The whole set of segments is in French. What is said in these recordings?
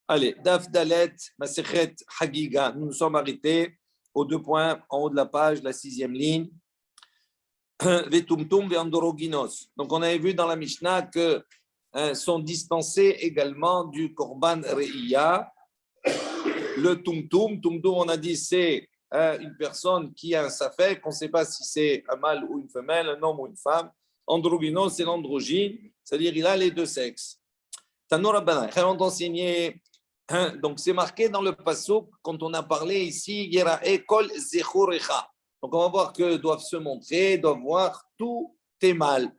Allez, Daf Dalet, Masechet Hagiga. Nous nous sommes arrêtés aux 2 points en haut de la page, la 6e ligne. Vetumtum veandoroginos. Donc, on avait vu dans la Mishnah que sont dispensés également du Korban Reiya. Le Tumtum, on a dit, c'est une personne qui a un safek, on ne sait pas si c'est un mâle ou une femelle, un homme ou une femme. Androgynos, c'est l'androgyne, c'est-à-dire il a les 2 sexes. Tanoura Bana, on enseigné. Donc, c'est marqué dans le pasuk, quand on a parlé ici, Yerae kol zechurecha. Donc, on va voir que doivent se montrer, doivent voir tous tes mâles.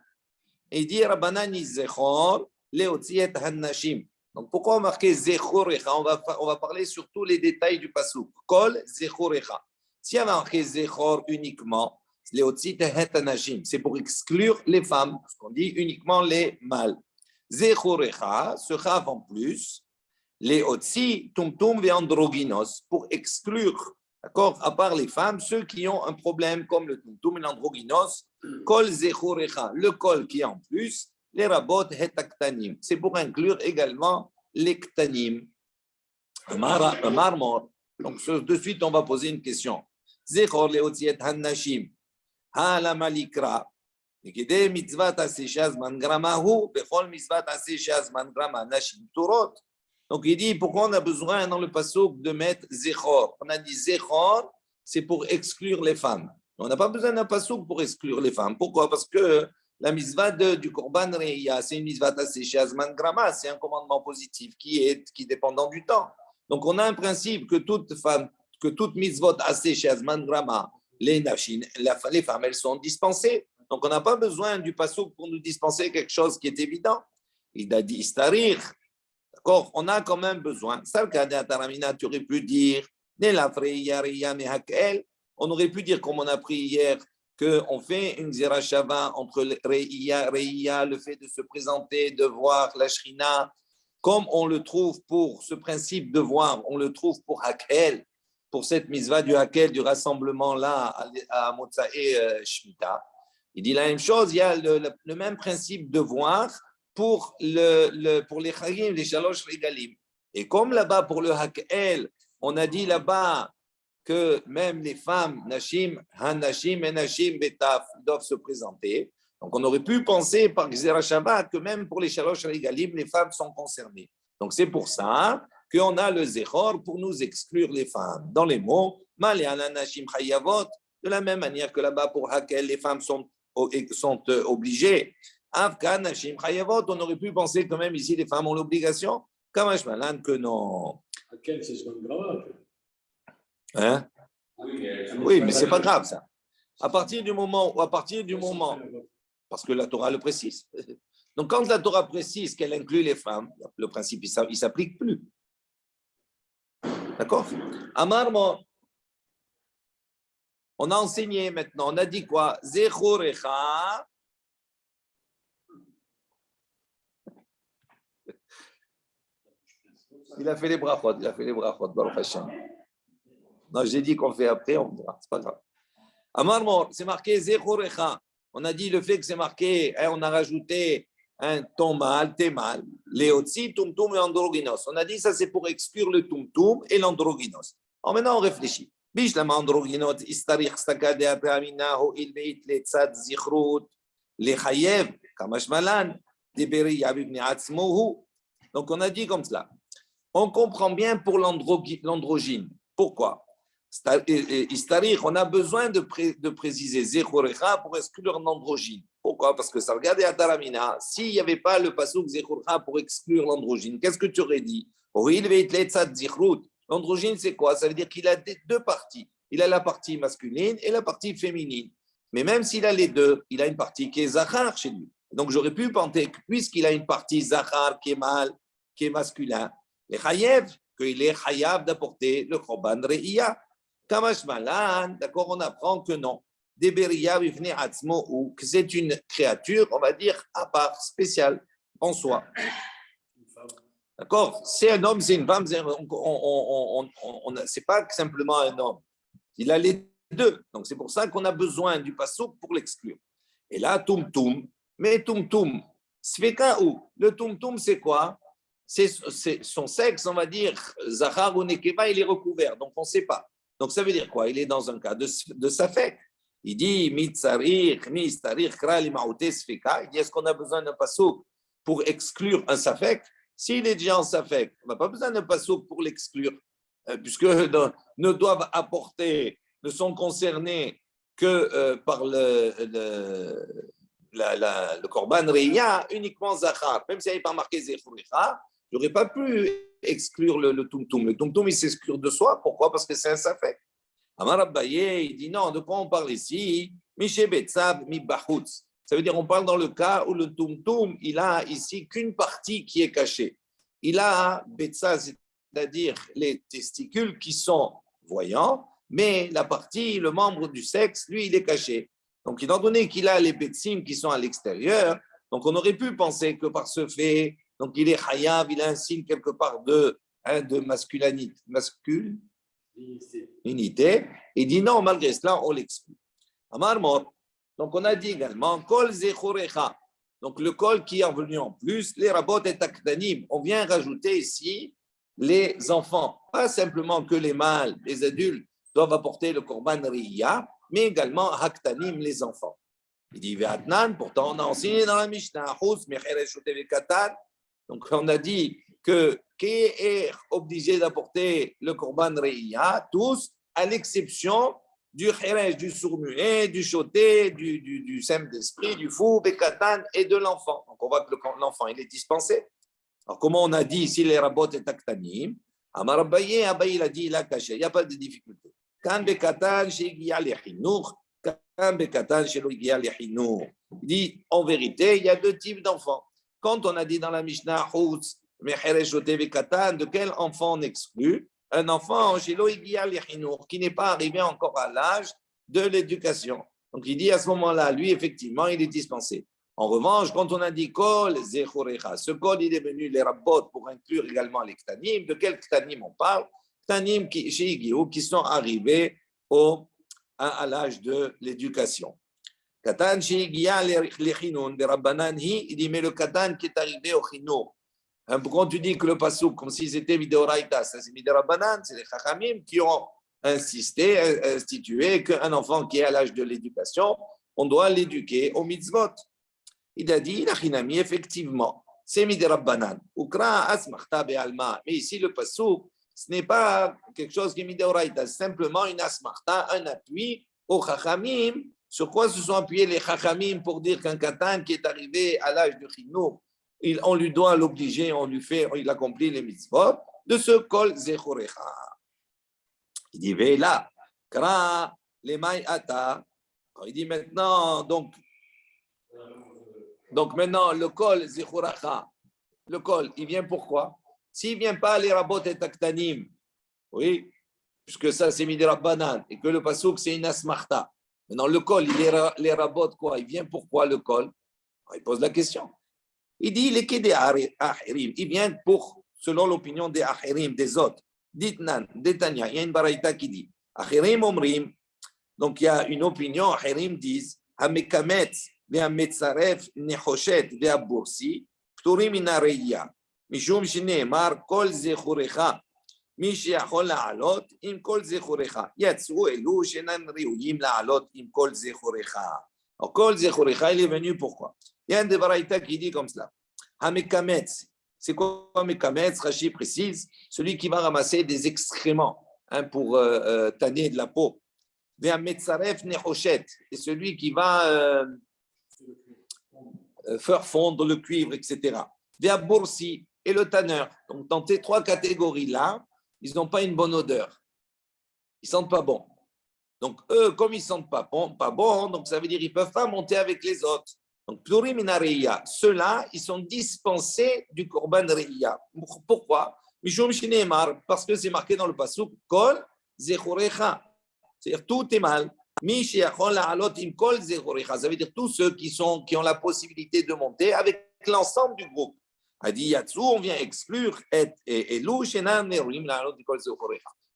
Et il dit, Rabbanani zechor, leotziet hannashim. Donc, pourquoi on marqué zechurecha? On va parler sur tous les détails du pasuk. Kol zechurecha. Si on a marqué zechor uniquement, leotziet hannashim, c'est pour exclure les femmes, parce qu'on dit uniquement les mâles. Zechurecha, ce chav en plus, les otsi, tumtum et androgynos, pour exclure, d'accord, à part les femmes, ceux qui ont un problème comme le tumtum et l'androgynos, kol zechurecha, le kol qui est en plus, les rabot hetaktanim, c'est pour inclure également les ktanim. Marmor. Donc, de suite, on va poser une question. Zechor le otsi et hannashim, ha la malikra. וכדי מצוות עשה שהזמן גרמה הוא, בכל מצוות עשה שהזמן גרמה נשים פטורות. Donc il dit, pourquoi on a besoin dans le pasuk de mettre zechor? On a dit zechor, c'est pour exclure les femmes. On n'a pas besoin d'un pasuk pour exclure les femmes. Pourquoi? Parce que la mitzvah du Korban Reiya, c'est une mitzvah assez shazman grama, c'est un commandement positif qui est dépendant du temps. Donc on a un principe que toute femme, que toute mitzvot assez shazman grama, les nafshin, les femmes, elles sont dispensées. Donc on n'a pas besoin du pasuk pour nous dispenser quelque chose qui est évident. Il a dit istarir. D'accord, on a quand même besoin. Tu aurais pu dire, on aurait pu dire, comme on a appris hier, qu'on fait une zerachava entre Reiya, le fait de se présenter, de voir la Shrina, comme on le trouve pour ce principe de voir, on le trouve pour Hakel, pour cette mitzvah du Hakel, du rassemblement là à Motzae Shemitah. Il dit la même chose, il y a le même principe de voir pour les Chagim, les Shalosh Regalim. Et comme là-bas, pour le Hakel, on a dit là-bas que même les femmes, Nashim, Hanashim et Nashim Betaf, doivent se présenter. Donc on aurait pu penser par Gzera Shabbat que même pour les Shalosh Regalim, les femmes sont concernées. Donc c'est pour ça qu'on a le Zechor pour nous exclure les femmes. Dans les mots, Maleana Nashim Chayavot, de la même manière que là-bas pour Hakel, les femmes sont obligées. Afghan, Nashim, Chayavot, on aurait pu penser quand même ici les femmes ont l'obligation. Kamash Malan que non. Hakel, c'est ce grave. Hein? Oui, mais c'est pas grave ça. À partir du moment, parce que la Torah le précise. Donc quand la Torah précise qu'elle inclut les femmes, le principe il s'applique plus. D'accord? Amarmo. On a enseigné maintenant, on a dit quoi? Zechurecha. Il a fait les brachot, Baruch Hashem. Non, j'ai dit qu'on fait après, on verra, c'est pas grave. Amarmor, c'est marqué Zechurecha. On a dit le fait que c'est marqué, on a rajouté ton mâle, tes mâles, Léotzi, Tumtum et Androgynos. On a dit ça, c'est pour exclure le Tumtum et l'Androgynos. Alors maintenant, on réfléchit. Bishlama Androgynos, Istarich Stakade Abraminaho, Ilveit, Letzad, Zichrut, Lechayev, Kamash Malan, Deberi Yabibni Atzmohu. Donc on a dit comme cela. On comprend bien pour l'androgyne. Pourquoi? Istarich, on a besoin de préciser Zechurecha pour exclure l'androgyne. Pourquoi? Parce que ça regarde à Taramina. S'il n'y avait pas le pasuk Zechurecha pour exclure l'androgyne, qu'est-ce que tu aurais dit? L'androgyne, c'est quoi? Ça veut dire qu'il a 2 parties. Il a la partie masculine et la partie féminine. Mais même s'il a les 2, il a une partie qui est Zachar chez lui. Donc j'aurais pu penser que puisqu'il a une partie Zachar qui est mâle, qui est masculin, les Chayev, qu'il est Chayav d'apporter le Korban Reiya. Kamash Malan, d'accord, on apprend que non. Deberiya Bifne Atzmo, ou que c'est une créature, on va dire, à part, spéciale, en soi. D'accord? C'est un homme, c'est une femme, c'est pas simplement un homme. Il a les 2. Donc c'est pour ça qu'on a besoin du pasuk pour l'exclure. Et là, Tumtum, mais Tumtum, Sveka ou? Le Tumtum, c'est quoi? c'est son sexe, on va dire, Zahar ou Nekeva, il est recouvert, donc on ne sait pas. Donc ça veut dire quoi? Il est dans un cas de Safek. Il dit, Mitzarir, Mistarir, Kral, Maouté, Sfeka. Il dit, est-ce qu'on a besoin d'un pasouk pour exclure un Safek? S'il est déjà en Safek, on n'a pas besoin d'un pasouk pour l'exclure, puisque ne doivent apporter, ne sont concernés que par le Korban Reya, uniquement Zachar. Même s'il n'y avait pas marqué Zechuricha, je n'aurais pas pu exclure le Tumtum. Le Tumtum, il s'exclure de soi. Pourquoi? Parce que c'est un Safek. Amar Abaye, il dit non, de quoi on parle ici? Miché Betsav, mi Bahutz. Ça veut dire on parle dans le cas où le Tumtum, il a ici qu'une partie qui est cachée. Il a Betsav, c'est-à-dire les testicules qui sont voyants, mais la partie, le membre du sexe, lui, il est caché. Donc, étant donné qu'il a les betsim qui sont à l'extérieur, donc on aurait pu penser que par ce fait, donc il est hayav, il a un signe quelque part de masculinité, unité. Il dit non, malgré cela, on l'exclut. Amar Mor. Donc, on a dit également, Kol Zechorecha. Donc, le col qui est revenu en plus, les rabot et taktanim. On vient rajouter ici les enfants. Pas simplement que les mâles, les adultes doivent apporter le korban riya, mais également haktanim, les enfants. Il dit Ve'atnan, pourtant on a enseigné dans la Mishnah, donc on a dit que qui est obligé d'apporter le korban riya, tous, à l'exception du khérej, du sourd-muet, du choté, du sème d'esprit, du fou, bekatan et de l'enfant. Donc on voit que l'enfant, il est dispensé. Alors comment on a dit ici les rabot et taktanim? Amar Abaye, il a dit, il a caché, il n'y a pas de difficulté. Kan bekatan shegiya lechinour, kan bekatan shelogiya lechinour. Il dit, en vérité, il y a deux types d'enfants. Quand on a dit dans la Mishnah, de quel enfant on exclut? Un enfant qui n'est pas arrivé encore à l'âge de l'éducation. Donc il dit à ce moment-là, lui, effectivement, il est dispensé. En revanche, quand on a dit kol zechorecha, ce kol, il est venu les rabot pour inclure également les ktanim. De quel ktanim on parle? Ktanim qui sont arrivés à l'âge de l'éducation. Katan shehigia lechinun, de rabbanan hi, il dit, mais le katan qui est arrivé au chinour. Quand tu dis que le pasouk, comme si c'était Midoraïta, ça c'est Midarabanan, c'est les Chachamim qui ont institué qu'un enfant qui est à l'âge de l'éducation, on doit l'éduquer au mitzvot. Il a dit, Nachinami, effectivement, c'est Midarabanan. Ukra asmachta be'alma. Mais ici, le pasouk, ce n'est pas quelque chose qui est Midoraïta, c'est simplement une asmachta, un appui aux Chachamim. Sur quoi se sont appuyés les Chachamim pour dire qu'un katan qui est arrivé à l'âge de Chinour, on lui doit l'obliger, il accomplit les mitzvot de ce kol zechorecha. Il dit, Ve'la, kra, lemay ata. Il dit maintenant, donc maintenant, le kol zechorecha, le kol, il vient pourquoi? S'il ne vient pas les rabot et taktanim, oui, puisque ça c'est midrabanan, et que le pasouk c'est une asmarta. Maintenant, le kol, les rabot quoi? Il vient pourquoi le kol? Il pose la question. Il dit, il est que des ahirim. Il vient pour, selon l'opinion des ahirim, des autres. Ditnan, Detania, il y a une baraïta qui dit, ahirim omrim, donc il y a une opinion, ahirim disent, hamekametz, ve'ametzaref, nechoshet, ve'abursi, pturim inareya, mishum shineemar, kol zechurecha, מי שיכול לעלות עם כל זכורך. יצאו אלו שאינם ראויים לעלות עם כל זכורך. או כל זכורך, il est venu pourquoi? Il y a un de Baraïta qui dit comme cela. Hamekametz, c'est quoi Hamekametz? Rashi précise, celui qui va ramasser des excréments pour tanner de la peau. Ve'ametzaref nechoshet, et celui qui va faire fondre le cuivre, etc. Ve'abursi, et le tanneur. Donc dans ces trois catégories-là, ils n'ont pas une bonne odeur. Ils ne sentent pas bon. Donc, eux, comme ils ne sentent pas bon, donc ça veut dire qu'ils ne peuvent pas monter avec les autres. Donc, plurim inareya, ceux-là, ils sont dispensés du korban reya. Pourquoi? Mishum shineemar, parce que c'est marqué dans le pasuk, kol zechorecha. C'est-à-dire, tout est mal. Mi sheachol la'alot im kol zechorecha. Ça veut dire tous ceux qui ont la possibilité de monter avec l'ensemble du groupe. A dit Yatsu, on vient exclure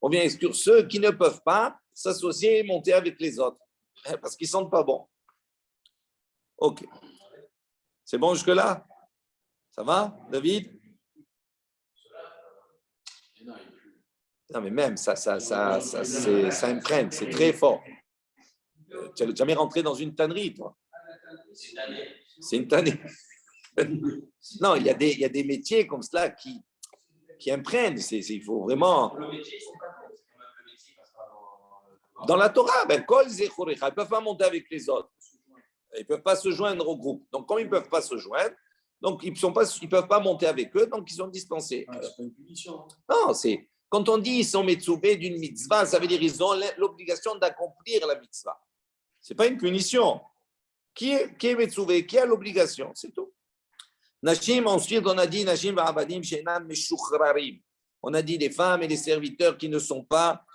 on vient exclure ceux qui ne peuvent pas s'associer et monter avec les autres parce qu'ils ne sentent pas bon. Ok. C'est bon jusque-là? Ça va, David? Non, mais même, ça imprègne, c'est très fort. Tu n'as jamais rentré dans une tannerie, toi? C'est une tannée. Non, il y a des métiers comme cela qui imprègnent. Il faut vraiment. Dans la Torah, ben, Kol Zechorecha, ils ne peuvent pas monter avec les autres. Ils ne peuvent pas se joindre au groupe. Donc, comme ils ne peuvent pas se joindre, donc ils ne peuvent pas monter avec eux, donc ils sont dispensés. Ah, c'est pas une punition. Non, c'est. Quand on dit ils sont metsoubés d'une mitzvah, ça veut dire qu'ils ont l'obligation d'accomplir la mitzvah. Ce n'est pas une punition. Qui est metsoubé? Qui a l'obligation? C'est tout. Nashim, ensuite, on a dit Nashim va'avadim she'enam meshuchrarim. On a dit les femmes et les serviteurs qui ne sont pas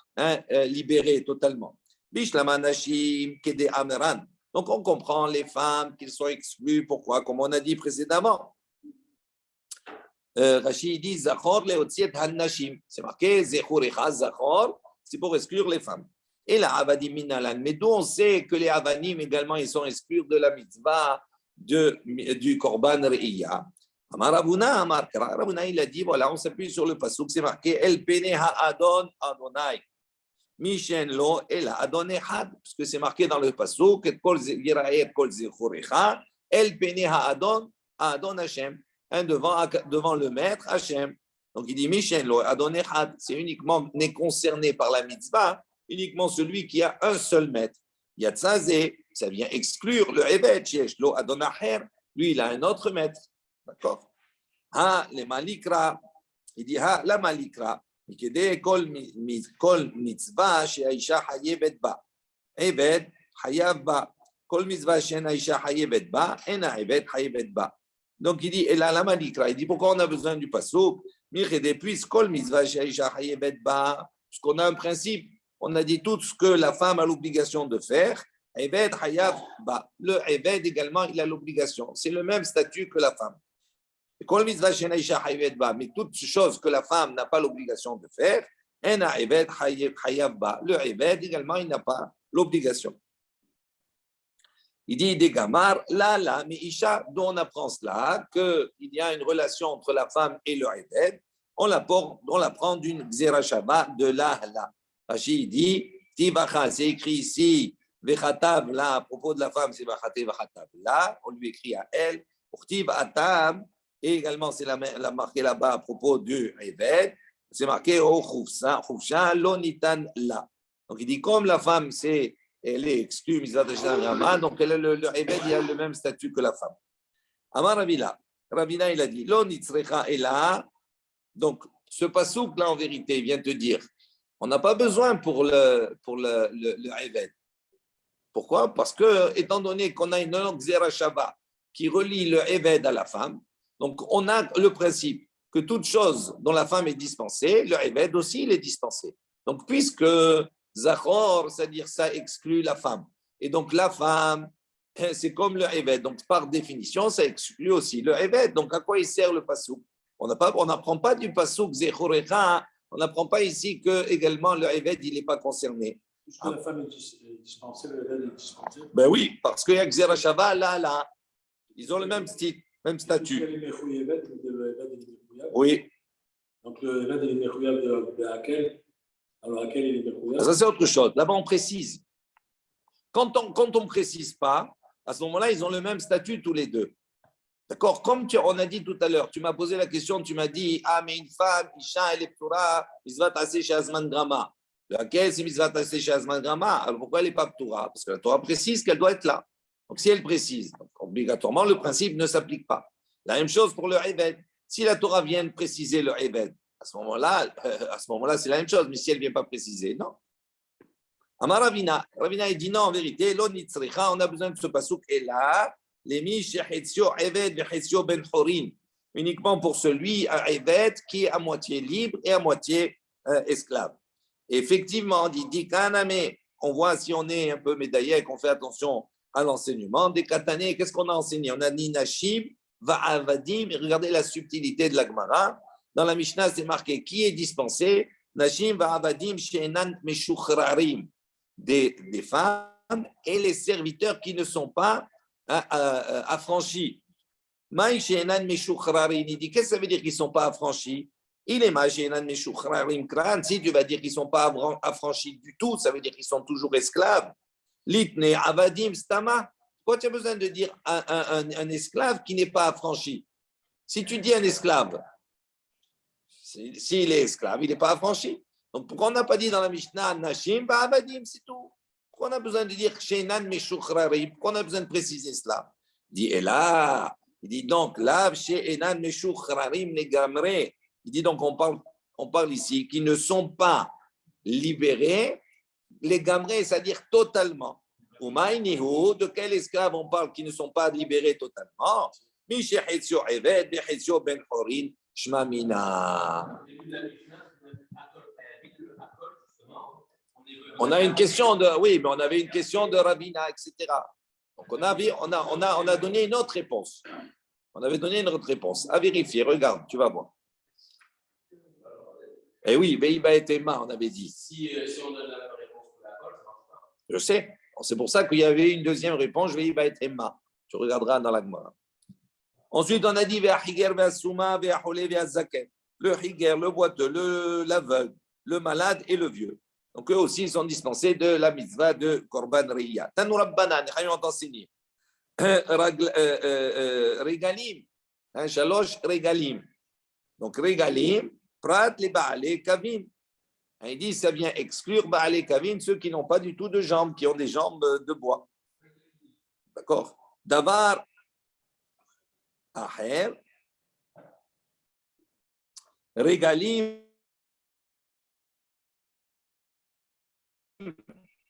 libérés totalement. Bishlama Nashim kede amran. Donc, on comprend les femmes qu'ils sont exclues. Pourquoi? Comme on a dit précédemment. Rachid dit Zachor leotziet han-nashim. C'est marqué Zechorecha Zachor. C'est pour exclure les femmes. Et la avadim minalan. Mais d'où on sait que les avanim également ils sont exclus de la mitzvah du korban re'iyah. Amar Ravuna, Ravuna, il a dit voilà, on s'appuie sur le pasuk, c'est marqué El pene ha'adon Adonai. Mishen lo el Adon echad, parce que c'est marqué dans le pasuk et kol yiraeh kol zechorecha El pene ha'adon Adon Hashem. Devant le maître Hashem. Donc il dit Mishen lo Adon echad, c'est uniquement n'est concerné par la mitzvah, uniquement celui qui a un seul maître. Yatzazé, ça vient exclure le Eved, Shesh lo Adon acher, lui il a un autre maître. D'accord? Ha, les malikra, il dit ha, la malikra, mikede kol mitzvah she'aisha hayevet ba. Eved hayav ba. Kol mitzvah she'aisha hayevet ba, ena eved hayevet ba. Donc il dit, et là, la malikra, il dit pourquoi on a besoin du pasuk? Mikede, puisque kol mitzvah she'aisha hayevet ba, puisqu'on a un principe, on a dit tout ce que la femme a l'obligation de faire. Eved hayav ba. Le Eved également, il a l'obligation. C'est le même statut que la femme. Mais toutes choses que la femme n'a pas l'obligation de faire, le Eved également, il n'a pas l'obligation. Il dit des gamar, là, mais Isha, dont on apprend cela, qu'il y a une relation entre la femme et le Eved, on l'apprend d'une Xerashava de là. Rachid dit, Tivacha, c'est écrit ici, Vechatav, là, à propos de la femme, c'est Vachate, Vechatav, là, on lui écrit à elle, pour Tivatam. Et également, c'est la marqué là-bas à propos du Eved, c'est marqué au Khufsha, Lonitan la. Donc il dit, comme la femme, elle est exclue, donc le Eved, il a le même statut que la femme. Amar Ravina, il a dit, Lonitzrecha ela. Donc, ce passouk là, en vérité, vient te dire, on n'a pas besoin pour le Eved. Pourquoi? Parce que, étant donné qu'on a une langue Zerachava qui relie le Eved à la femme, donc, on a le principe que toute chose dont la femme est dispensée, le Eved aussi, il est dispensé. Donc, puisque Zachor, c'est-à-dire ça exclut la femme. Et donc, la femme, c'est comme le Eved. Donc, par définition, ça exclut aussi le Eved. Donc, à quoi il sert le passouk? On n'apprend pas du passouk Zechorecha, on n'apprend pas ici que également le Eved, il n'est pas concerné. Puisque la femme est dispensée, le Eved est dispensé. Ben oui, parce qu'il y a Xerashava, là. Ils ont le même style. Même statut. Oui. Donc le Eved il est Mechouyav de Hakel, alors Hakel il est Mechouyav. Ça c'est autre chose. Là-bas on précise. Quand on ne précise pas, à ce moment-là ils ont le même statut tous les deux. D'accord? Comme on a dit tout à l'heure, tu m'as posé la question, tu m'as dit mais une femme, Isha, elle est Ptura, Mizvat Aseh Shazman Grama. Le Hakel c'est Mizvat Aseh Shazman Grama. Alors pourquoi elle n'est pas Ptura? Parce que la Torah précise qu'elle doit être là. Donc, si elle précise, donc, obligatoirement, le principe ne s'applique pas. La même chose pour le Eved. Si la Torah vient de préciser le Eved, à ce moment-là, c'est la même chose. Mais si elle ne vient pas préciser, non. Amar Ravina, il dit non, en vérité, on a besoin de ce pasuk. Et là, uniquement pour celui, un Eved, qui est à moitié libre et à moitié esclave. Et effectivement, on dit Kaname, on voit si on est un peu médaillé, qu'on fait attention à l'enseignement. Des Katané, qu'est-ce qu'on a enseigné? On a dit Nashim, Va'avadim. Regardez la subtilité de la Gemara. Dans la Mishnah, c'est marqué qui est dispensé? Nashim, Va'avadim, She'enan Meshuchrarim. Des femmes et les serviteurs qui ne sont pas affranchis. Maï She'enan Meshuchrarim. Il dit qu'est-ce que ça veut dire qu'ils ne sont pas affranchis? Il est Majenan Meshuchrarim Kran. Si tu vas dire qu'ils ne sont pas affranchis du tout, ça veut dire qu'ils sont toujours esclaves. Litne Avadim Stama. Pourquoi tu as besoin de dire un esclave qui n'est pas affranchi? Si tu dis un esclave, s'il est esclave, il n'est pas affranchi. Donc pourquoi on n'a pas dit dans la Mishnah Nashim Avadim, c'est tout? Pourquoi on a besoin de dire Shenan Meshuchrarim? Pourquoi on a besoin de préciser cela? Il dit, et là, il dit donc, là, chez Enan Meshuchrarim Negamre. Il dit donc, on parle ici qui ne sont pas libérés, les gamrés, c'est-à-dire totalement. De quel esclave on parle qui ne sont pas libérés totalement? On a une question de, oui, mais on avait une question de Ravina, etc. Donc on a donné une autre réponse. On avait donné une autre réponse. À vérifier, regarde, tu vas voir. Eh oui, Veiba et Emma, on avait dit. Si on donne la réponse pour la colle, ça marche pas. Je sais. C'est pour ça qu'il y avait une deuxième réponse, Veiba et Emma. Tu regarderas dans la Gemara. Ensuite, on a dit Ve'ahiger ve'asuma ve'ahole ve'azaken. Le higer, le boiteux, l'aveugle, le malade et le vieux. Donc eux aussi, ils sont dispensés de la mitzvah de Korban Reya. Tanou Rabbana, on t'enseigne. Regalim. Shalosh Regalim. Donc Regalim. Prat les Baalé Kavim. Il dit ça vient exclure Baalé Kavim, ceux qui n'ont pas du tout de jambes, qui ont des jambes de bois. D'accord? Davar Aher Regalim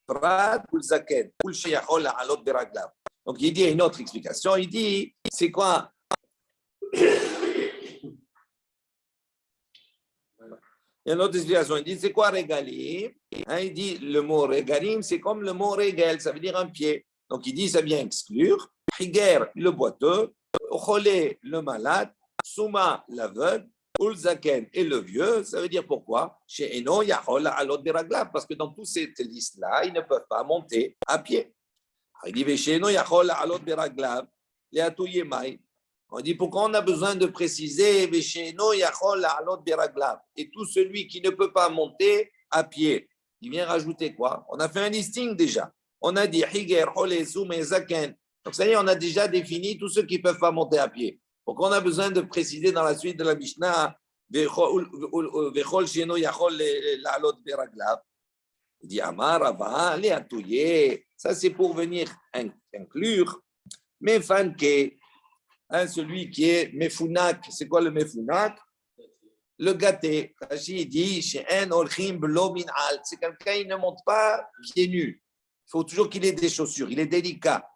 Prat ou Zaken ou Sheyachol Alot Beraglav. Donc il dit une autre explication. Il dit c'est quoi? Il y a une autre explication. Il dit, c'est quoi régalim? Il dit, le mot régalim, c'est comme le mot régal, ça veut dire un pied. Donc, il dit, ça vient exclure. Higer, le boiteux. Cholé, le malade. Souma, l'aveugle. Ulzaken et le vieux. Ça veut dire pourquoi? Chez Eno, Yahol, Alot Beraglav. Parce que dans toutes ces listes-là, ils ne peuvent pas monter à pied. Il dit, chez Eno, Yahol, Alot Beraglav. Les Atouyemai. On dit pourquoi on a besoin de préciser et tout celui qui ne peut pas monter à pied. Il vient rajouter quoi? On a fait un listing déjà. On a dit Higer, Hole, Zoum et Zaken. Donc ça y est, on a déjà défini tous ceux qui ne peuvent pas monter à pied. Pourquoi on a besoin de préciser dans la suite de la Mishnah Vechol Sheno Yachol La'alot Beraglav? Il dit Amar, Ava, les Atouye. Ça c'est pour venir inclure Mefanke. Celui qui est mefounak, c'est quoi le mefounak? Le gâté. Rachid dit, c'est quelqu'un qui ne monte pas pieds nus. Il faut toujours qu'il ait des chaussures, il est délicat.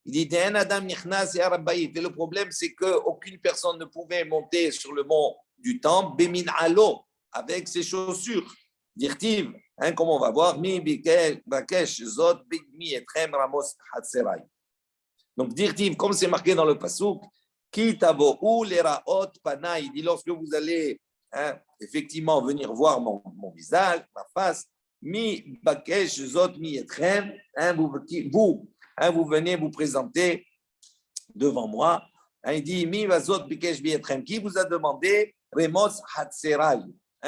Il dit, et le problème, c'est qu'aucune personne ne pouvait monter sur le mont du temple, bemin alo, avec ses chaussures. Dirtiv, comme on va voir, mi bakesh zot bigmi etrem ramos hatserai. Donc, dirtiv, comme c'est marqué dans le pasouk, qui tavo les raot pana, il dit lorsque vous allez effectivement venir voir mon visage, ma face, mi bakesh zot mi etrem, vous venez vous présenter devant moi. Il dit mi vazot bikesh bi etrem, qui vous a demandé remos hatserai,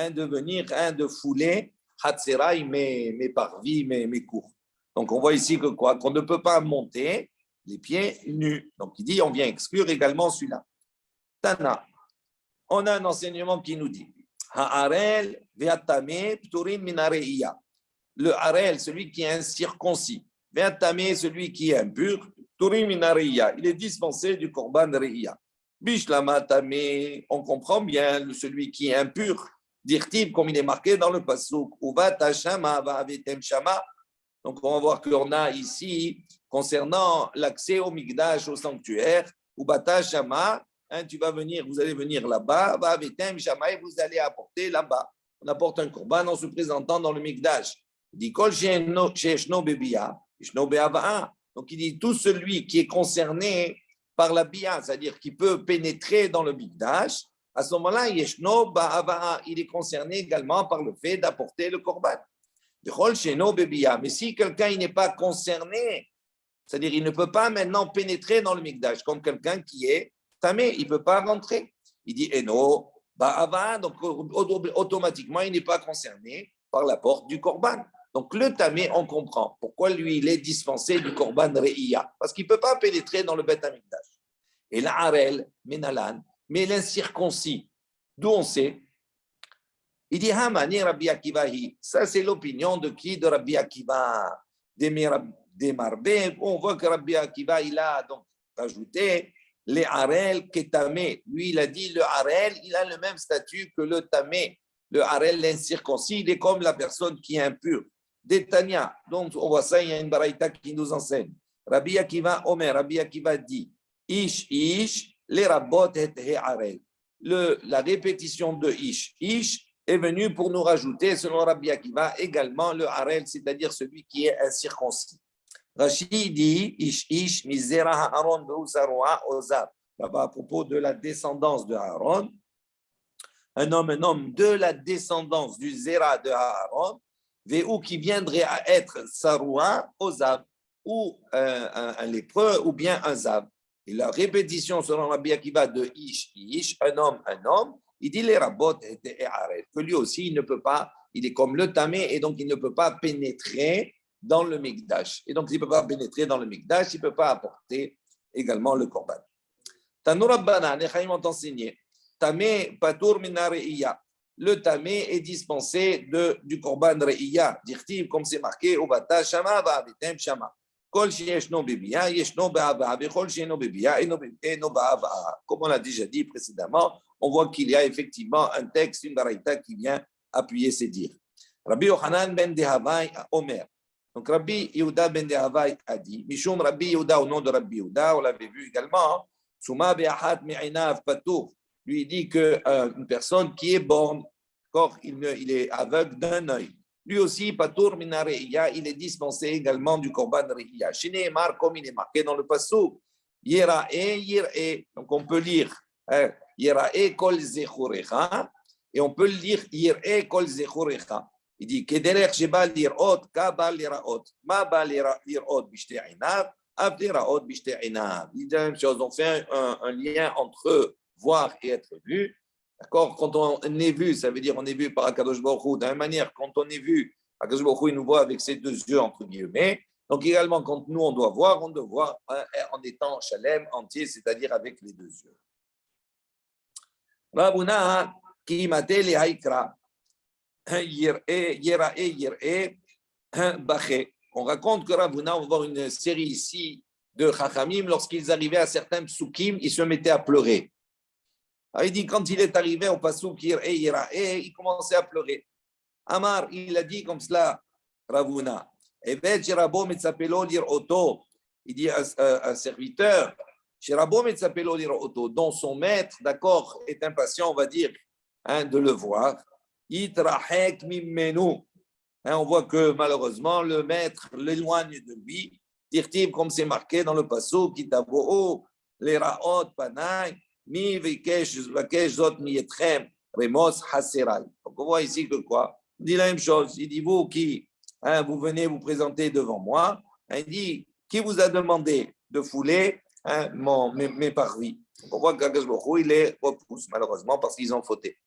de venir, de fouler hatserai, mes parvis, mes cours. Donc on voit ici que quoi, qu'on ne peut pas monter les pieds nus. Donc, il dit, on vient exclure également celui-là. Tana, on a un enseignement qui nous dit Ha'arel ve'atame pturin minareia. Le harel, celui qui est incirconcis. Ve'atame, celui qui est impur. Pturin minareia. Il est dispensé du korban reia. Bishlama tame, on comprend bien celui qui est impur. Dirtiv, comme il est marqué dans le pasuk. Uvat hashama va'avetem shama. Donc, on va voir qu'on a ici, concernant l'accès au Mikdash, au sanctuaire, ou Bata Shama, vous allez venir là-bas, Vavetem Shama, et vous allez apporter là-bas. On apporte un korban en se présentant dans le Mikdash. Il dit, Kol Sheshno Bebiya, Shno Be'ava'a. Donc, il dit, tout celui qui est concerné par la Bia, c'est-à-dire qui peut pénétrer dans le Mikdash, à ce moment-là, Yeshno Be'ava'a, il est concerné également par le fait d'apporter le korban. Mais si quelqu'un n'est pas concerné, c'est-à-dire il ne peut pas maintenant pénétrer dans le Mikdash, comme quelqu'un qui est tamé, il ne peut pas rentrer. Il dit Eno, Donc automatiquement, il n'est pas concerné par la porte du Korban. Donc le Tamé, on comprend pourquoi lui, il est dispensé du Korban Re'iyah, parce qu'il ne peut pas pénétrer dans le Beth Amikdash. Et l'Arel, Menalan, mais l'incirconcis, d'où on sait, il dit Hamani Rabbi Akivahi. Ça, c'est l'opinion de qui? De Rabbi Akiva. Des Marbé. On voit que Rabbi Akiva, il a donc ajouté les Arel Ketamé. Lui, il a dit le Arel, il a le même statut que le Tamé. Le Arel, l'incirconcis, il est comme la personne qui est impure. Des Tania. Donc, on voit ça, il y a une baraïta qui nous enseigne. Rabbi Akiva, Omer, Rabbi Akiva dit Ish, les rabot et Arel. La répétition de Ish est venu pour nous rajouter, selon Rabbi Akiva, également le Harel, c'est-à-dire celui qui est incirconcis. Rashi dit Ish, Mizera Aaron Beusarua Ozab. Là-bas, à propos de la descendance de Aaron, un homme de la descendance du Zera de Aaron, Véou qui viendrait à être Saroua Ozab, ou un lépreux, ou bien un Zav. Et la répétition selon Rabbi Akiva de Ish, un homme, il dit les rabot et arrêt, que lui aussi il ne peut pas, il est comme le tamé et donc il ne peut pas pénétrer dans le mikdash. Et donc il ne peut pas pénétrer dans le mikdash, il ne peut pas apporter également le korban. Tanoura Bana, les Chaim ont enseigné, tamé patour mina re'iyah. Le tamé est dispensé du korban re'iyah, dirtiv comme c'est marqué au bata shama va'avitem shama. Comme on l'a déjà dit précédemment, on voit qu'il y a effectivement un texte, une baraïta qui vient appuyer ces dires. Rabbi Yochanan ben Dehavai Omer. Donc Rabbi Yehuda ben Dehavai a dit, Mishum Rabbi Yehuda au nom de Rabbi Yehuda, on l'avait vu également, Suma be'achat me'inav patour. Lui dit qu'une personne qui est borne, il est aveugle d'un œil. Lui aussi, Patour Mina Re'iyah, il est dispensé également du Korban Re'iyah. Chez Nehemar, comme il est marqué dans le Passouk, Yera'e, Yir'e. Donc on peut lire Yera'e Kol Zechurecha, et on peut lire Yir'e Kol Zechurecha. Il dit Kederech Sheba Lir'ot, Kaba Lir'ot, Ma Ba Lir'ot Bishte Einav, Av Lir'ot Bishte Einav. Il dit la même chose, on fait un lien entre voir et être vu. D'accord? Quand on est vu, ça veut dire on est vu par Akadosh Baruch Hu. De la même manière, quand on est vu, Akadosh Baruch Hu, il nous voit avec ses deux yeux, entre guillemets. Donc également, quand nous, on doit voir en étant chalem, entier, c'est-à-dire avec les deux yeux. Rabuna, qui maté les haïkra, yir'e, baché. On raconte que Rabuna, on va voir une série ici de Chachamim, lorsqu'ils arrivaient à certains psukim, ils se mettaient à pleurer. Alors, il dit, quand il est arrivé au Passouk, il commençait à pleurer. Amar, il a dit comme cela, Ravuna. Il dit un serviteur, dont son maître, d'accord, est impatient, on va dire, de le voir. On voit que malheureusement, le maître l'éloigne de lui. Dirtiv, comme c'est marqué dans le Passouk, Kitavo, les Raot, Panay. Donc on voit ici que quoi? Il dit la même chose. Il dit, vous qui vous venez vous présenter devant moi, il dit, qui vous a demandé de fouler mes parvis? Donc on voit qu'Akadosh Baruch Hu, il les repousse malheureusement parce qu'ils ont fauté.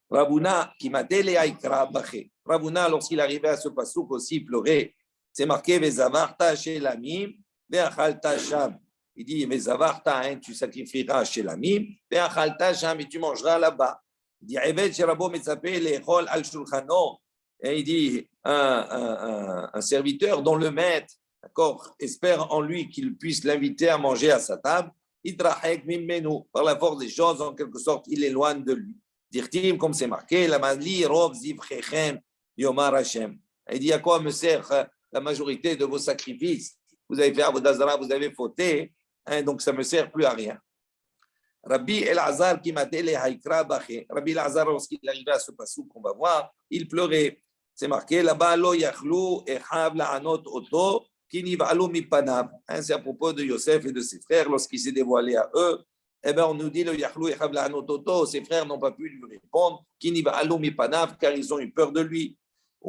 Rabuna, qui m'a télé Aïkra Baché. Rabuna, lorsqu'il arrivait à ce passouk aussi, pleurait. C'est marqué, Vezavarta chez l'amim, Veachalta sham. Il dit, mais Zavarta, tu sacrifieras chez l'ami, et tu mangeras là-bas. Il dit, il dit, un serviteur dont le maître, d'accord, espère en lui qu'il puisse l'inviter à manger à sa table, par la force des choses, en quelque sorte, il éloigne de lui. Dirtim, comme c'est marqué, la mali rov zivchechem yomar Hashem. Il dit, à quoi me sert la majorité de vos sacrifices? Vous avez fait Avodazara, vous avez fauté. Donc ça ne me sert plus à rien. Rabbi Elazar qui m'a dit les haïkra baché. Rabbi Elazar, lorsqu'il arrivait à ce passage qu'on va voir, il pleurait. C'est marqué là-bas, lo yachlou echav la'anot oto ki niv'alu mipanav. C'est à propos de Yosef et de ses frères lorsqu'il s'est dévoilé à eux. Eh bien, on nous dit le yachlou echav la'anot oto. Ses frères n'ont pas pu lui répondre ki niv'alu mipanav car ils ont eu peur de lui. Et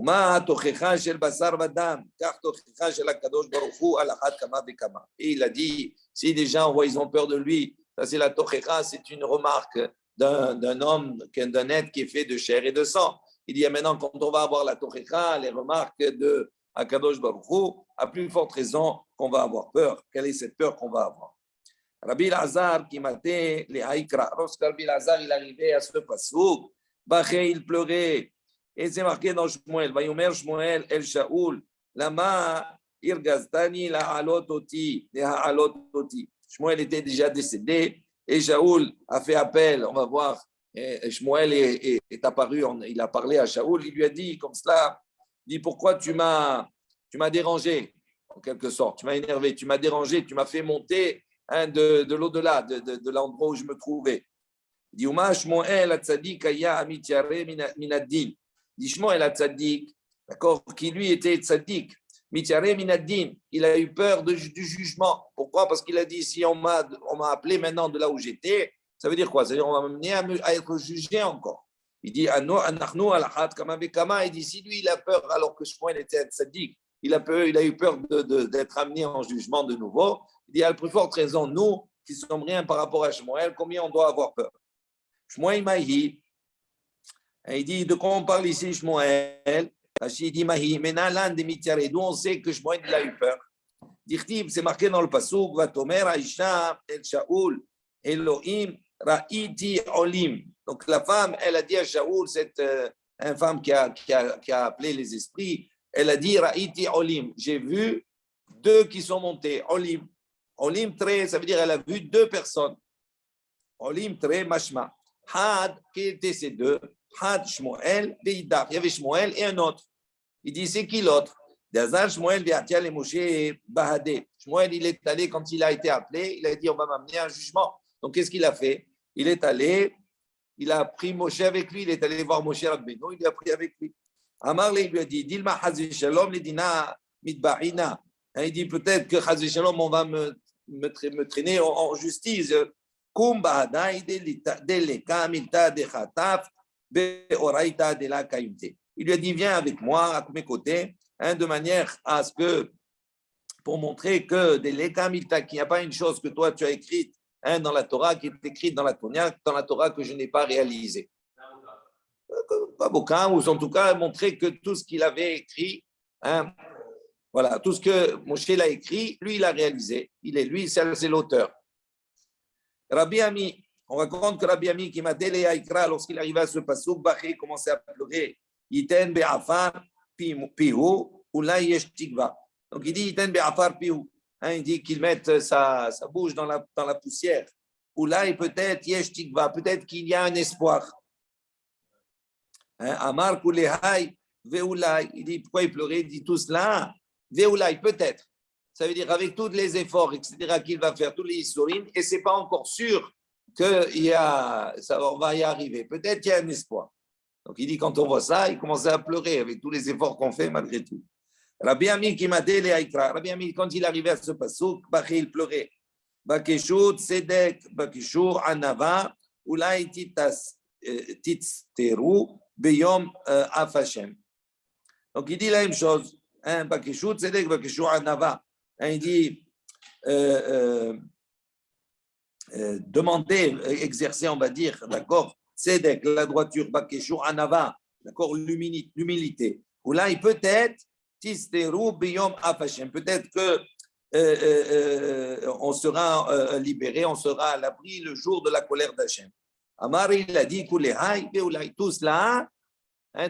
il a dit, si les gens ils ont peur de lui, ça c'est la tochecha, c'est une remarque d'un homme, d'un être qui est fait de chair et de sang. Il dit maintenant, quand on va avoir la Tochecha, les remarques de Akadosh Baruch Hu, à plus forte raison qu'on va avoir peur. Quelle est cette peur qu'on va avoir? Rabbi Lazar qui matait les Haïkra. Lorsque Rabbi Lazar il arrivait à ce pasouk, Baché il pleurait. Et c'est marqué dans Shmuel, Vayomer Shmuel El Shaoul, Lama Irgaztani la Halototi, la Halototi. Shmuel était déjà décédé et Shaoul a fait appel. On va voir. Et Shmuel est apparu, il a parlé à Shaoul, il lui a dit comme cela, il dit pourquoi tu m'as dérangé, en quelque sorte, tu m'as énervé, tu m'as dérangé, tu m'as fait monter de l'au-delà, de l'endroit où je me trouvais. Il dit Uma Shmuel Atzadik Aya Amitiare Minaddin. Il dit Shmuel Atzadik, d'accord, qui lui était Tzadik, Mitiare Minaddin, il a eu peur du jugement. Pourquoi? Parce qu'il a dit si on m'a appelé maintenant de là où j'étais, ça veut dire quoi? C'est-à-dire on va m'amener à être jugé encore. Il dit Anachnu Alachat Kama Bekama. Il dit si lui il a peur alors que Shmuel était Tzadik, il a eu peur d'être amené en jugement de nouveau. Il dit à la plus forte raison, nous qui ne sommes rien par rapport à Shmuel, combien on doit avoir peur? Shmuel Mahi, il dit de quoi on parle ici, Shmuel? Il dit Mahi, Menalan de Mitiare, d'où on sait que Shmuel il a eu peur. Dirtib, c'est marqué dans le pasuk, Vatomer Aisha El Shaoul, Elohim Ra'iti Olim. Donc la femme, elle a dit à Shaoul, cette une femme qui a appelé les esprits, elle a dit Ra'iti Olim, j'ai vu deux qui sont montés. Olim. Olim très, ça veut dire elle a vu deux personnes. Olim très mashma. Had, qui étaient ces deux? Had Shmuel, Veidach. Il y avait Shmuel et un autre. Il dit c'est qui l'autre? D'Azar Shmuel Ve'atia le Moshe Bahadé. Shmuel, il est allé quand il a été appelé, il a dit on va m'amener à un jugement. Donc qu'est-ce qu'il a fait? Il est allé, il a pris Moshe avec lui, il est allé voir Moshe Rabbeinu, il l'a pris avec lui. Amar lui a dit Dilma Hazi Shalom le dina mitbarina. Il dit peut-être que Hazi Shalom on va me traîner en justice. Il lui a dit viens avec moi à mes côtés, de manière à ce que pour montrer que qu'il n'y a pas une chose que toi tu as écrite dans la Torah qui est écrite dans la Torah que je n'ai pas réalisée. Pas beaucoup, ou en tout cas montrer que tout ce qu'il avait écrit, voilà, tout ce que Moshe l'a écrit, lui il a réalisé. C'est l'auteur. Rabbi Ami, on raconte que Rabbi Ami qui m'a délé à Ikra lorsqu'il arrivait à ce passouk, Baché commençait à pleurer. Yiten be'afar pihu, ulai yesh tikva. Donc il dit Yiten be'afar pihu. Il dit qu'il mette sa bouche dans la poussière. Ulai peut-être yesh tikva, peut-être qu'il y a un espoir. Amar kulehai ve'ulai. Il dit pourquoi il pleurait? Il dit tout cela. Ve'ulai peut-être. Ça veut dire avec tous les efforts, etc., qu'il va faire, tous les historines, et ce n'est pas encore sûr qu'on va y arriver. Peut-être qu'il y a un espoir. Donc il dit, quand on voit ça, il commençait à pleurer avec tous les efforts qu'on fait malgré tout. Rabbi Ami qui m'a dit les Haïkra, Rabbi Ami, quand il arrivait à ce passouk, il pleurait. Bakeshut Sedek, Bakeshur Anava, Ulai Titsteru, Beyom Afashem. Donc il dit la même chose. Bakeshut Sedek, Bakeshur Anava. Il dit demander, exercer, on va dire, d'accord, Tzedek, la droiture, Bakeshur Anava, d'accord, l'humilité. Ou là, il peut-être, Tisteru Biyom Afashem, peut-être que on sera libéré, on sera à l'abri le jour de la colère d'Hachem. Amar, il a dit, tout cela,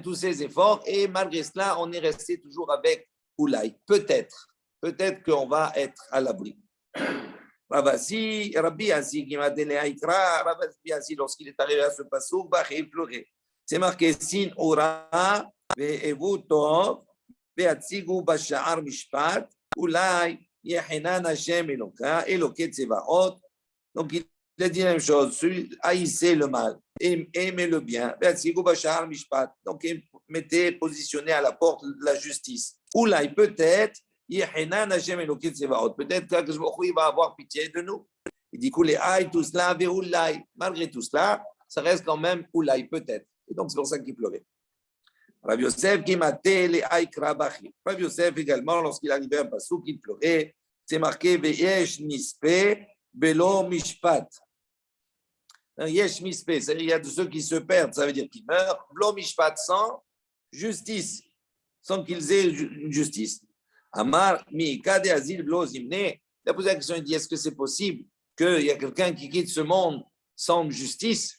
tous ces efforts, et malgré cela, on est resté toujours avec Oulai, peut-être qu'on va être à l'abri. Rabbi Asi, qui m'a donné à Ikra, Rabbi Asi, lorsqu'il est arrivé à ce passouk, il pleurait. C'est marqué Sin Ora, Ve'evu Tov, Ve'atzigu Basha'ar Mishpat, Ulai, Yehenan Hashem Eloka, Eloket Tsevaot. Donc il a dit la même chose, haïssez le mal, aimez le bien, Ve'atzigu Basha'ar Mishpat. Donc positionnez à la porte de la justice. Ulai, peut-être que il va avoir pitié de nous. Il dit tout cela, malgré tout cela, ça reste quand même Oulai, peut-être. Et donc c'est pour ça qu'il pleurait. Rabbi Yosef qui m'a télé Aïkra Bachi. Rabbi Yosef également, lorsqu'il arrivait à un passouk, il pleurait. C'est marqué Veyesh Nispe Belo Mishpat. Yesh mispe, c'est-à-dire il y a de ceux qui se perdent, ça veut dire qu'ils meurent. Blo mishpat, sans justice, sans qu'ils aient une justice. Amar mi kade azil blo zimne. Il a posé la question, il dit, est-ce que c'est possible qu'il y a quelqu'un qui quitte ce monde sans justice?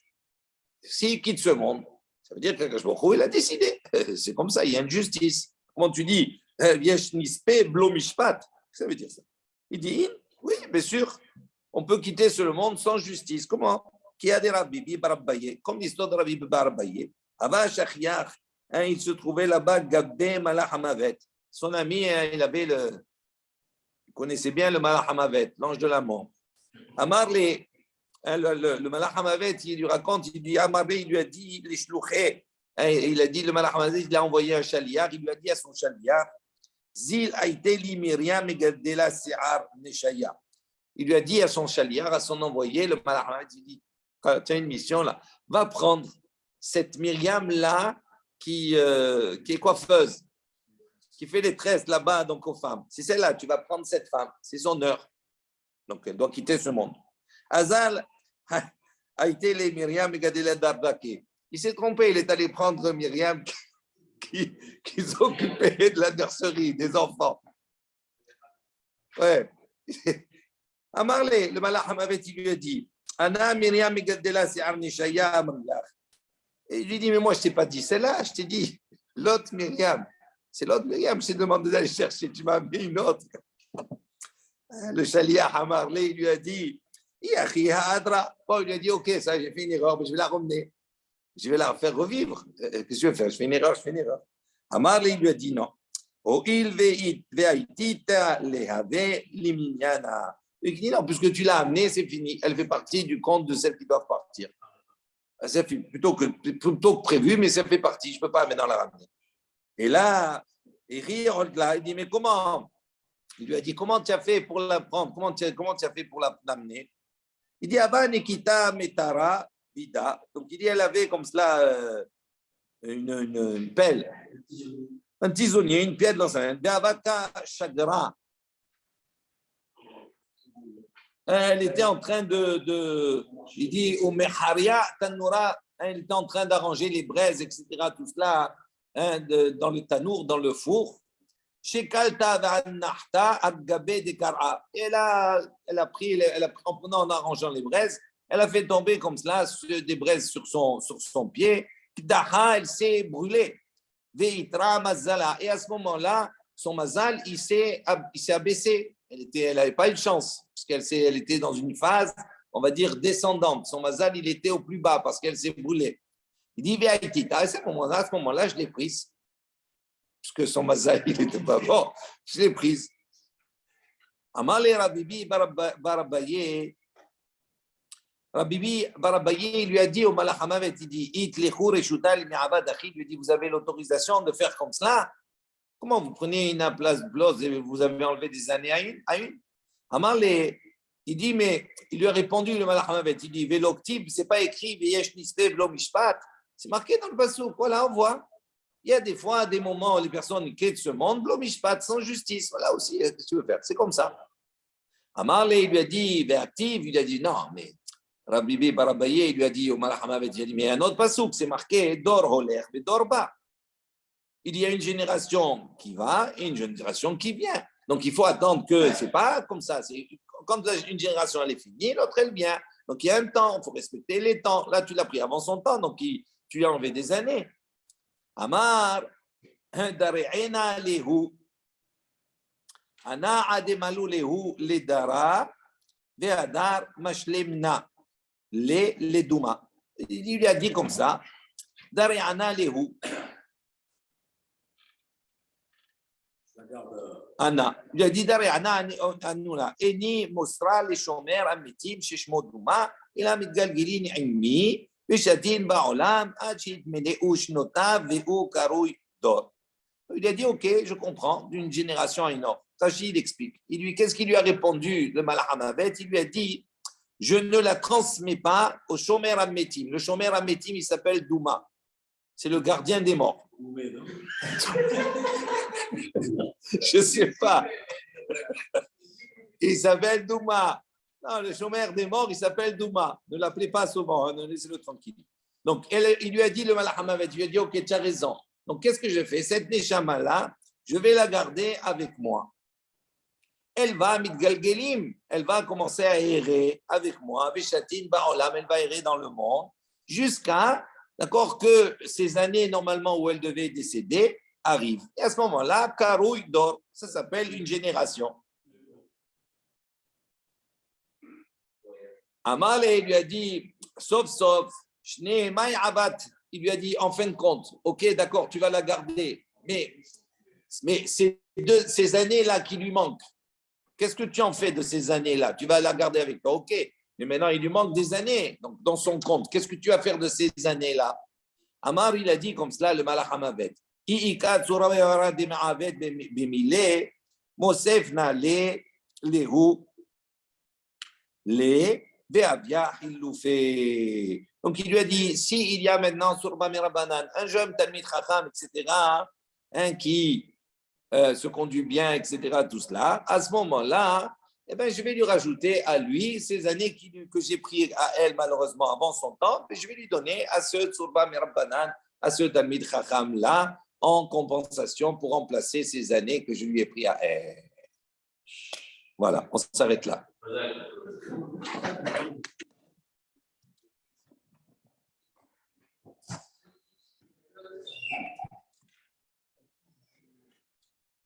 S'il quitte ce monde, ça veut dire que Baruch il a décidé. C'est comme ça, il y a une justice. Comment tu dis Yesh mispe blo mishpat? Ça veut dire ça. Il dit, oui, bien sûr, on peut quitter ce monde sans justice. Comment? Qui a des Rabbi Barabaye, comme l'histoire de Rabbi Barabaye. Ava Shachiach, il se trouvait là-bas, Gabbe Malachamavet. Son ami, il connaissait bien le Malachamavet, l'ange de la mort. Amar, le Malachamavet, il lui raconte, il dit, Amar, il lui a dit, les shlouchés, il a dit, le Malachamavet, il a envoyé un chaliar, il lui a dit à son chaliar, Zil Aiteli Miriam Megadela Sear Neshaya. Il lui a dit à son chaliar, à son envoyé, le Malachamavet, il dit, tu as une mission là, va prendre cette Myriam-là qui est coiffeuse, qui fait les tresses là-bas donc aux femmes. C'est celle-là, tu vas prendre cette femme, c'est son heure. Donc elle doit quitter ce monde. Azal a été les Myriam et Gadela Darbake. Il s'est trompé, il est allé prendre Myriam qui s'occupait de la nurserie des enfants. Ouais. Amarle, le Malach Hamavet, il lui a dit, Anna Myriam et Gadela Sear Neshaya Amrlach. Et il lui dit, mais moi, je ne t'ai pas dit celle-là, je t'ai dit l'autre Myriam. C'est l'autre Myriam, je t'ai demandé d'aller chercher, tu m'as mis une autre. Le chaliah Hamarlé, il lui a dit, Bon, il lui a dit, ok, ça, j'ai fait une erreur, mais je vais la ramener. Je vais la faire revivre. Qu'est-ce que je vais faire? Je fais une erreur, je fais une erreur. Hamarlé, il lui a dit, non. Il dit, non, puisque tu l'as amenée, c'est fini. Elle fait partie du compte de celles qui doivent partir. C'est plutôt que prévu, mais ça fait partie. Je ne peux pas maintenant la ramener. Et là, il dit, mais comment? Il lui a dit, comment tu as fait pour la prendre? Comment tu as fait pour l'amener? Il dit, Ava Nikita Metara Vida. Donc il dit, elle avait comme cela une pelle, un tisonnier, une pierre de l'enceinte. Avaka Chagra. Elle était en train il dit, au Meharia Tanura, elle était en train d'arranger les braises, etc., tout cela, dans le tanour, dans le four. Et elle a pris, en prenant, en arrangeant les braises, elle a fait tomber comme cela des braises sur son pied. Elle s'est brûlée. Et à ce moment-là, son mazal, il s'est abaissé. Elle n'avait pas eu de chance, parce qu'elle était dans une phase, on va dire, descendante. Son mazal, il était au plus bas, parce qu'elle s'est brûlée. Il dit, à ce moment-là, je l'ai prise. Parce que son mazal, il n'était pas bon. Je l'ai prise. Amale Rabibi Barabaye, il lui a dit au Malach Hamavet, il dit, il lui dit, vous avez l'autorisation de faire comme cela? Comment vous prenez une place blose et vous avez enlevé des années à une? Amale, il dit, mais il lui a répondu, le Malach Hamavet, il dit, Veloktib, c'est pas écrit, Veyesh Nispe Velo Mishpat. C'est marqué dans le passage. Voilà, on voit. Il y a des fois, des moments où les personnes quittent ce monde, Velo Mishpat, sans justice. Voilà aussi, qu'est-ce que tu veux faire? C'est comme ça. Amarle, il lui a dit, Veaktiv, il a dit, non, mais Rabbi Barabaye, il lui a dit au Malach Hamavet, il a dit, mais un autre passouk, c'est marqué, Dor Holer, Dor Ba. Il y a une génération qui va et une génération qui vient. Donc, il faut attendre que c'est pas comme ça. Quand une génération elle est finie, l'autre elle vient. Donc, il y a un temps, il faut respecter les temps. Là, tu l'as pris avant son temps, donc tu lui as enlevé des années. Amar, Dare'ena lehu, Ana ademalu lehu ledara, ve'adar mashlemna, leduma. Il lui a dit comme ça, Dare'ena lehu. Anna. Il a dit Anna Anula. Eni Mosra le Shomer Amitim Shishmo Duma. Il a mis Galgilin Immi. Bishatin Baolam. Achit Meleush Nota Veu Karoui Dor. Il a dit ok, je comprends, d'une génération à une autre. Tachi, il explique. Qu'est-ce qu'il lui a répondu, le Malach Hamavet? Il lui a dit je ne la transmets pas au Shomer Amitim. Le Shomer Amitim, il s'appelle Douma. C'est le gardien des morts. Je ne sais pas. Il s'appelle Douma. Non, le chômeur des morts, il s'appelle Douma. Ne l'appelez pas souvent, hein, laissez-le tranquille. Donc, il lui a dit, le Malach Hamavet, il lui a dit, ok, tu as raison. Donc, qu'est-ce que je fais? Cette Neshama-là, je vais la garder avec moi. Elle va, Mitgalgelim, elle va commencer à errer avec moi. Veshatin Baolam, elle va errer dans le monde, jusqu'à, d'accord, que ces années, normalement, où elle devait décéder, arrivent. Et à ce moment-là, Karouille dort. Ça s'appelle une génération. Amalé lui a dit, sauf, il lui a dit, en fin de compte, ok, d'accord, tu vas la garder, mais ces années-là qui lui manquent, qu'est-ce que tu en fais de ces années-là? Tu vas la garder avec toi, ok, mais maintenant il lui manque des années donc, dans son compte. Qu'est-ce que tu vas faire de ces années-là? Amar, il a dit comme cela, le Malach Hamavet. Mosef na les roues, les donc il lui a dit, s'il y a maintenant sur Bamirabanan un jeune Talmid Chacham, etc., un qui se conduit bien, etc., tout cela, à ce moment-là, eh ben, je vais lui rajouter à lui ces années que j'ai pris à elle malheureusement avant son temps, et je vais lui donner à ce Tsurba Mirabanan, à ce Talmid Chacham-là, en compensation pour remplacer ces années que je lui ai pris à elle. Voilà, on s'arrête là.